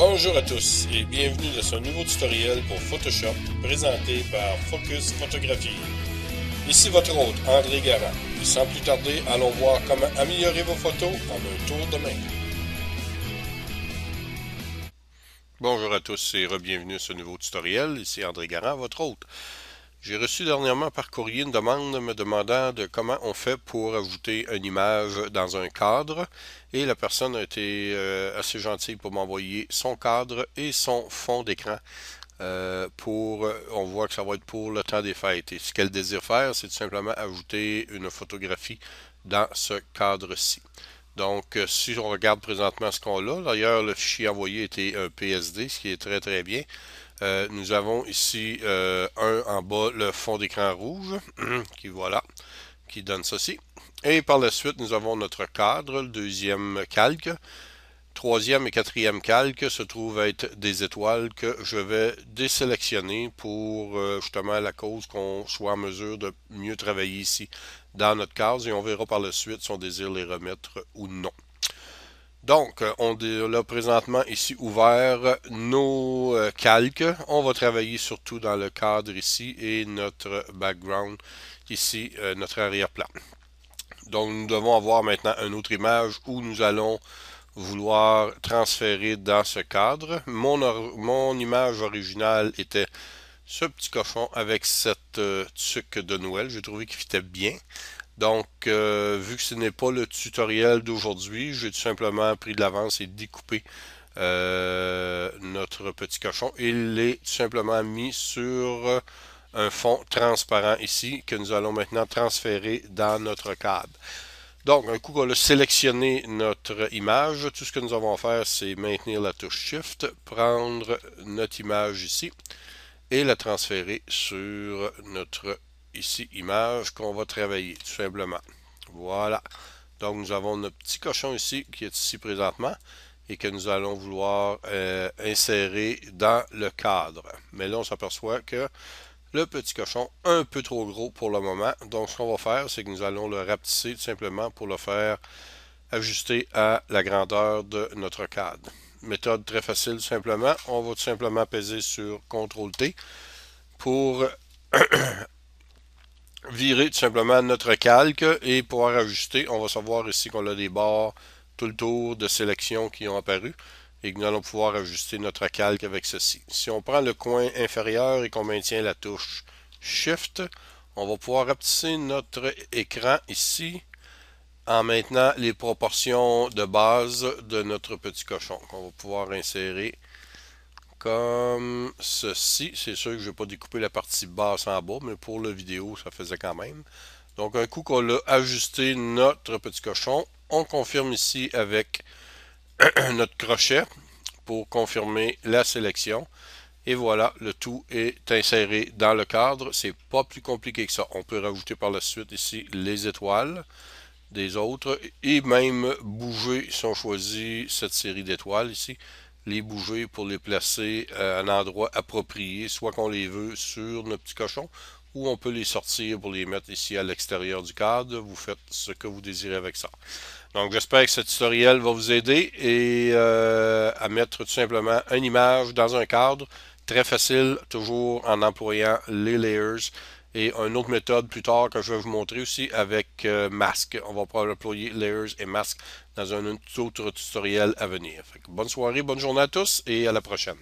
Bonjour à tous et bienvenue dans ce nouveau tutoriel pour Photoshop présenté par Focus Photographie. Ici votre hôte André Garand et sans plus tarder, allons voir comment améliorer vos photos en un tour de main. Bonjour à tous et bienvenue à ce nouveau tutoriel. Ici André Garand, votre hôte. J'ai reçu dernièrement par courrier une demande me demandant de comment on fait pour ajouter une image dans un cadre et la personne a été assez gentille pour m'envoyer son cadre et son fond d'écran on voit que ça va être pour le temps des fêtes et ce qu'elle désire faire c'est tout simplement ajouter une photographie dans ce cadre-ci. Donc si on regarde présentement ce qu'on a, d'ailleurs le fichier envoyé était un PSD, ce qui est très très bien. Nous avons ici un en bas le fond d'écran rouge qui donne ceci. Et par la suite, nous avons notre cadre, le deuxième calque. Troisième et quatrième calque se trouvent être des étoiles que je vais désélectionner pour justement la cause qu'on soit en mesure de mieux travailler ici dans notre case et on verra par la suite si on désire les remettre ou non. Donc, on a présentement ici ouvert nos calques. On va travailler surtout dans le cadre ici et notre background ici, notre arrière-plan. Donc, nous devons avoir maintenant une autre image où nous allons vouloir transférer dans ce cadre. Mon image originale était ce petit cochon avec cette tuque de Noël. J'ai trouvé qu'il fitait bien. Donc, vu que ce n'est pas le tutoriel d'aujourd'hui, j'ai tout simplement pris de l'avance et découpé notre petit cochon et l'ai tout simplement mis sur un fond transparent ici que nous allons maintenant transférer dans notre cadre. Donc, un coup qu'on a sélectionné notre image, tout ce que nous avons à faire, c'est maintenir la touche Shift, prendre notre image ici et la transférer sur notre ici image qu'on va travailler tout simplement. Voilà. Donc nous avons notre petit cochon ici qui est ici présentement et que nous allons vouloir insérer dans le cadre. Mais là on s'aperçoit que le petit cochon un peu trop gros pour le moment. Donc ce qu'on va faire c'est que nous allons le rapetisser tout simplement pour le faire ajuster à la grandeur de notre cadre. Méthode très facile tout simplement. On va tout simplement peser sur CTRL-T pour virer tout simplement notre calque et pouvoir ajuster. On va savoir ici qu'on a des barres tout le tour de sélection qui ont apparu et que nous allons pouvoir ajuster notre calque avec ceci. Si on prend le coin inférieur et qu'on maintient la touche Shift, on va pouvoir rapetisser notre écran ici en maintenant les proportions de base de notre petit cochon qu'on va pouvoir insérer comme ceci. C'est sûr que je ne vais pas découper la partie basse en bas, mais pour la vidéo, ça faisait quand même. Donc, un coup qu'on a ajusté notre petit cochon, on confirme ici avec notre crochet pour confirmer la sélection. Et voilà, le tout est inséré dans le cadre. C'est pas plus compliqué que ça. On peut rajouter par la suite ici les étoiles des autres et même bouger si on choisit cette série d'étoiles ici, les bouger pour les placer à un endroit approprié, soit qu'on les veut sur notre petit cochon ou on peut les sortir pour les mettre ici à l'extérieur du cadre. Vous faites ce que vous désirez avec ça. Donc j'espère que ce tutoriel va vous aider et à mettre tout simplement une image dans un cadre. Très facile, toujours en employant les layers. Et une autre méthode plus tard que je vais vous montrer aussi avec masque. On va pouvoir employer layers et masque dans un autre tutoriel à venir. Bonne soirée, bonne journée à tous et à la prochaine.